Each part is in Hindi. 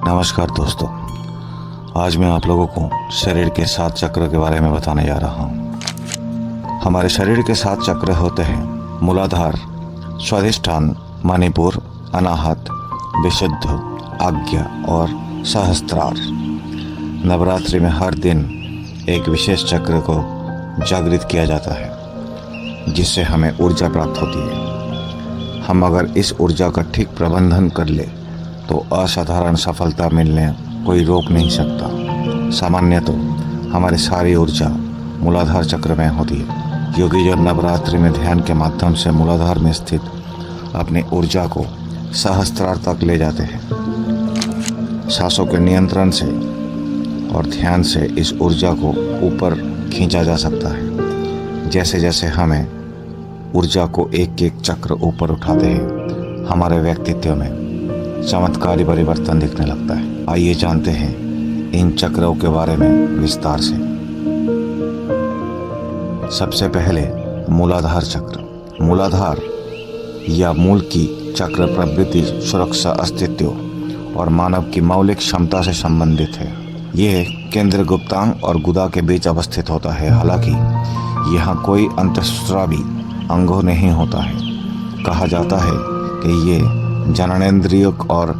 नमस्कार दोस्तों, आज मैं आप लोगों को शरीर के 7 चक्र के बारे में बताने जा रहा हूँ। हमारे शरीर के 7 चक्र होते हैं: मूलाधार, स्वाधिष्ठान, मणिपुर, अनाहत, विशुद्ध, आज्ञा और सहस्त्रार। नवरात्रि में हर दिन एक विशेष चक्र को जागृत किया जाता है, जिससे हमें ऊर्जा प्राप्त होती है। हम अगर इस ऊर्जा का ठीक प्रबंधन कर ले तो असाधारण सफलता मिलने कोई रोक नहीं सकता। सामान्यतः हमारी सारी ऊर्जा मूलाधार चक्र में होती है। योगी जो नवरात्रि में ध्यान के माध्यम से मूलाधार में स्थित अपनी ऊर्जा को सहस्त्रार तक ले जाते हैं। सांसों के नियंत्रण से और ध्यान से इस ऊर्जा को ऊपर खींचा जा सकता है। जैसे जैसे हमें ऊर्जा को एक एक चक्र ऊपर उठाते हैं, हमारे व्यक्तित्व में चमत्कारी परिवर्तन दिखने लगता है। आइए जानते हैं इन चक्रों के बारे में विस्तार से। सबसे पहले मूलाधार चक्र। मूलाधार या मूल की चक्र प्रवृत्ति, सुरक्षा, अस्तित्व और मानव की मौलिक क्षमता से संबंधित है। यह केंद्र गुप्तांग और गुदा के बीच अवस्थित होता है। हालांकि यहाँ कोई अंतःस्रावी अंग नहीं होता है। कहा जाता है कि ये जननेंद्रिय और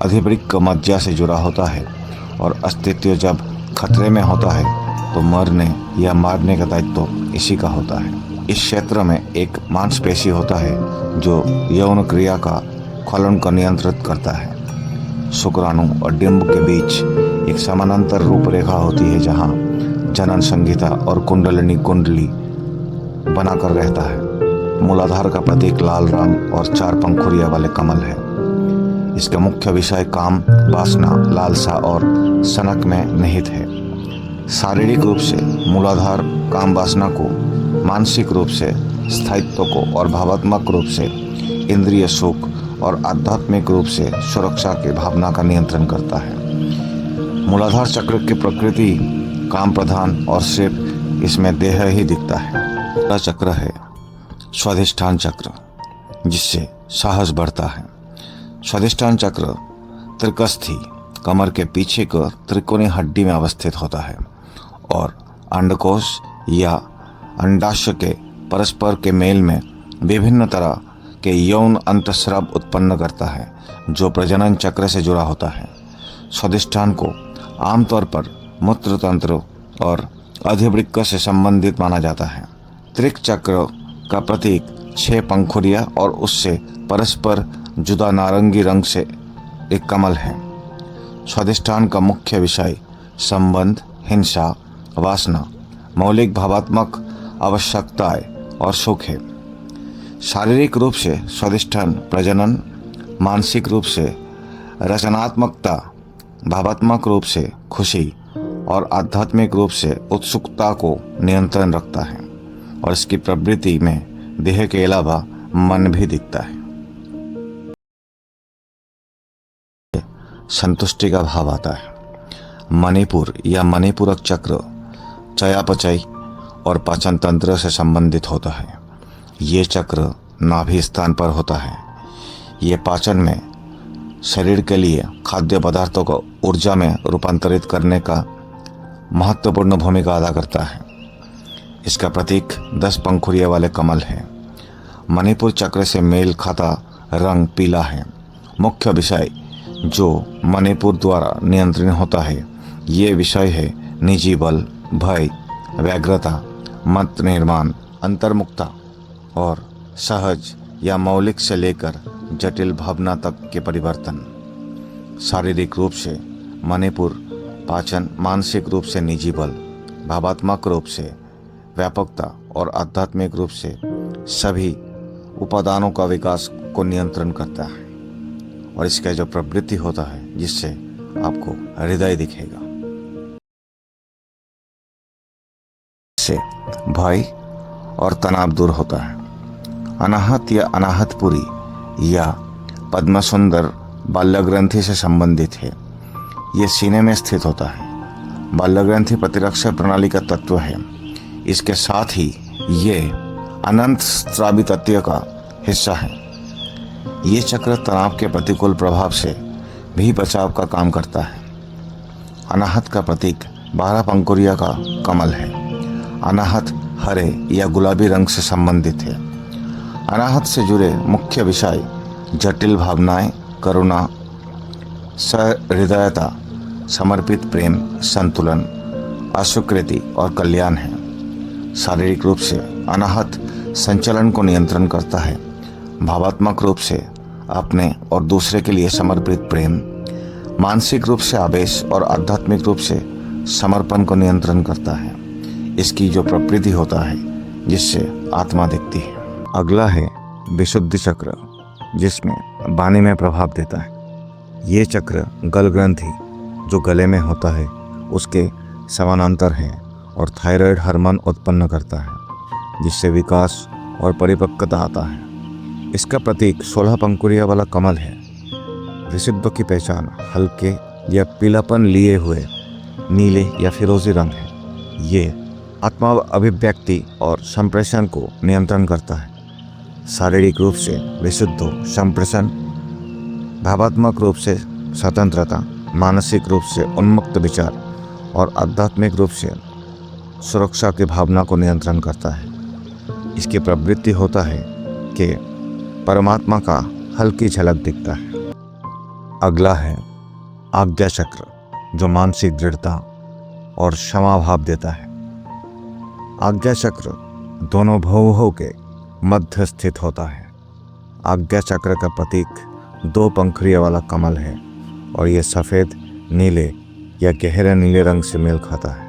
अधिवृक्क मज्जा से जुड़ा होता है और अस्तित्व जब खतरे में होता है तो मरने या मारने का दायित्व इसी का होता है। इस क्षेत्र में एक मांसपेशी होता है जो यौन क्रिया का खोलन को नियंत्रित करता है। शुक्राणु और डिंब के बीच एक समानांतर रूपरेखा होती है जहाँ जनन संहिता और कुंडली बनाकर रहता है। मूलाधार का प्रतीक लाल रंग और 4 पंखुड़ियों वाले कमल है। इसका मुख्य विषय काम, वासना, लालसा और सनक में निहित है। शारीरिक रूप से मूलाधार काम वासना को, मानसिक रूप से स्थायित्व को और भावात्मक रूप से इंद्रिय सुख और आध्यात्मिक रूप से सुरक्षा की भावना का नियंत्रण करता है। मूलाधार चक्र की प्रकृति काम प्रधान और सिर्फ इसमें देह ही दिखता है। अगला चक्र है स्वाधिष्ठान चक्र, जिससे साहस बढ़ता है। स्वाधिष्ठान चक्र त्रिकस्थी कमर के पीछे को त्रिकोणीय हड्डी में अवस्थित होता है और अंडकोश या अंडाशय के परस्पर के मेल में विभिन्न तरह के यौन अंतःस्राव उत्पन्न करता है, जो प्रजनन चक्र से जुड़ा होता है। स्वाधिष्ठान को आमतौर पर मूत्र तंत्र और अधिवृक्क से संबंधित माना जाता है। त्रिक चक्र का प्रतीक 6 पंखुड़ियाँ और उससे परस्पर जुदा नारंगी रंग से एक कमल है। स्वाधिष्ठान का मुख्य विषय संबंध, हिंसा, वासना, मौलिक भावात्मक आवश्यकताएं और सुख है। शारीरिक रूप से स्वाधिष्ठान प्रजनन, मानसिक रूप से रचनात्मकता, भावात्मक रूप से खुशी और आध्यात्मिक रूप से उत्सुकता को नियंत्रण रखता है और इसकी प्रवृत्ति में देह के अलावा मन भी दिखता है। संतुष्टि का भाव आता है। मणिपुर या मणिपूरक चक्र चयापचय और पाचन तंत्र से संबंधित होता है। ये चक्र नाभि स्थान पर होता है। ये पाचन में शरीर के लिए खाद्य पदार्थों को ऊर्जा में रूपांतरित करने का महत्वपूर्ण भूमिका अदा करता है। इसका प्रतीक 10 पंखुड़ियों वाले कमल है। मणिपुर चक्र से मेल खाता रंग पीला है। मुख्य विषय जो मणिपुर द्वारा नियंत्रण होता है, ये विषय है निजी बल, भय, व्यग्रता, मत निर्माण, अंतर्मुखता और सहज या मौलिक से लेकर जटिल भावना तक के परिवर्तन। शारीरिक रूप से मणिपुर पाचन, मानसिक रूप से निजी बल, भावात्मक रूप से व्यापकता और आध्यात्मिक रूप से सभी उपादानों का विकास को नियंत्रण करता है और इसका जो प्रवृत्ति होता है जिससे आपको हृदय दिखेगा। इससे भय और तनाव दूर होता है। अनाहत या अनाहतपुरी या पद्मसुंदर बाल्यग्रंथि से संबंधित है। ये सीने में स्थित होता है। बाल्यग्रंथि प्रतिरक्षा प्रणाली का तत्व है। इसके साथ ही ये अनंत स्रावी तत्व का हिस्सा है। ये चक्र तनाव के प्रतिकूल प्रभाव से भी बचाव का काम करता है। अनाहत का प्रतीक 12 पंखुड़ियों का कमल है। अनाहत हरे या गुलाबी रंग से संबंधित है। अनाहत से जुड़े मुख्य विषय जटिल भावनाएं, करुणा, सहृदयता, समर्पित प्रेम, संतुलन, अस्वीकृति और कल्याण है। शारीरिक रूप से अनाहत संचलन को नियंत्रण करता है। भावात्मक रूप से अपने और दूसरे के लिए समर्पित प्रेम, मानसिक रूप से आवेश और आध्यात्मिक रूप से समर्पण को नियंत्रण करता है। इसकी जो प्रवृत्ति होता है जिससे आत्मा दिखती है। अगला है विशुद्धि चक्र, जिसमें वाणी में प्रभाव देता है। ये चक्र गल ग्रंथि जो गले में होता है उसके समानांतर है और थायराइड हार्मोन उत्पन्न करता है, जिससे विकास और परिपक्वता आता है। इसका प्रतीक 16 पंखुड़ियों वाला कमल है। विशुद्ध की पहचान हल्के या पीलापन लिए हुए नीले या फिरोजी रंग है। ये आत्मा अभिव्यक्ति और संप्रेषण को नियंत्रण करता है। शारीरिक रूप से विशुद्ध संप्रेषण, भावात्मक रूप से स्वतंत्रता, मानसिक रूप से उन्मुक्त विचार और आध्यात्मिक रूप से सुरक्षा की भावना को नियंत्रण करता है। इसकी प्रवृत्ति होता है कि परमात्मा का हल्की झलक दिखता है। अगला है आज्ञा चक्र, जो मानसिक दृढ़ता और क्षमा भाव देता है। आज्ञा चक्र दोनों भौहों के मध्य स्थित होता है। आज्ञा चक्र का प्रतीक 2 पंखुड़ियों वाला कमल है और यह सफ़ेद, नीले या गहरे नीले रंग से मेल खाता है।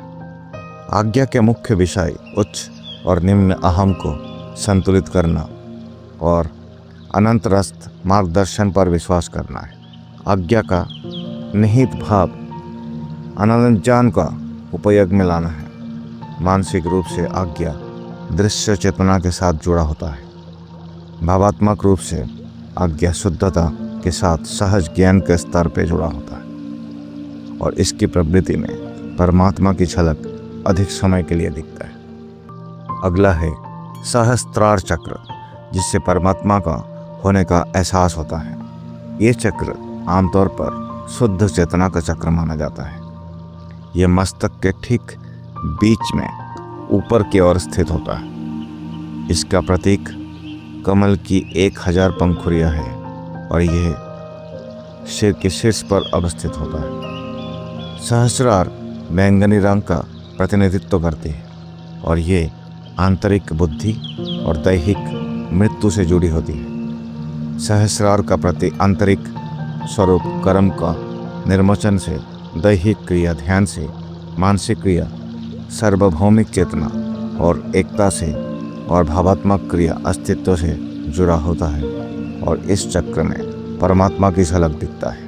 आज्ञा के मुख्य विषय उच्च और निम्न अहम को संतुलित करना और अनंतरस्थ मार्गदर्शन पर विश्वास करना है। आज्ञा का निहित भाव अनंत ज्ञान का उपयोग में लाना है। मानसिक रूप से आज्ञा दृश्य चेतना के साथ जुड़ा होता है। भावात्मक रूप से आज्ञा शुद्धता के साथ सहज ज्ञान के स्तर पर जुड़ा होता है और इसकी प्रवृत्ति में परमात्मा की झलक अधिक समय के लिए दिखता है। अगला है सहस्त्रार चक्र, जिससे परमात्मा का होने का एहसास होता है। ये चक्र आमतौर पर शुद्ध चेतना का चक्र माना जाता है। यह मस्तक के ठीक बीच में ऊपर की ओर स्थित होता है। इसका प्रतीक कमल की 1000 पंखुड़ियाँ है और यह सिर के शीर्ष पर अवस्थित होता है। सहस्रार बैंगनी रंग का प्रतिनिधित्व करती है और ये आंतरिक बुद्धि और दैहिक मृत्यु से जुड़ी होती है। सहस्रार का प्रति आंतरिक स्वरूप कर्म का निर्मोचन से, दैहिक क्रिया ध्यान से, मानसिक क्रिया सार्वभौमिक चेतना और एकता से और भावात्मक क्रिया अस्तित्व से जुड़ा होता है और इस चक्र में परमात्मा की झलक दिखता है।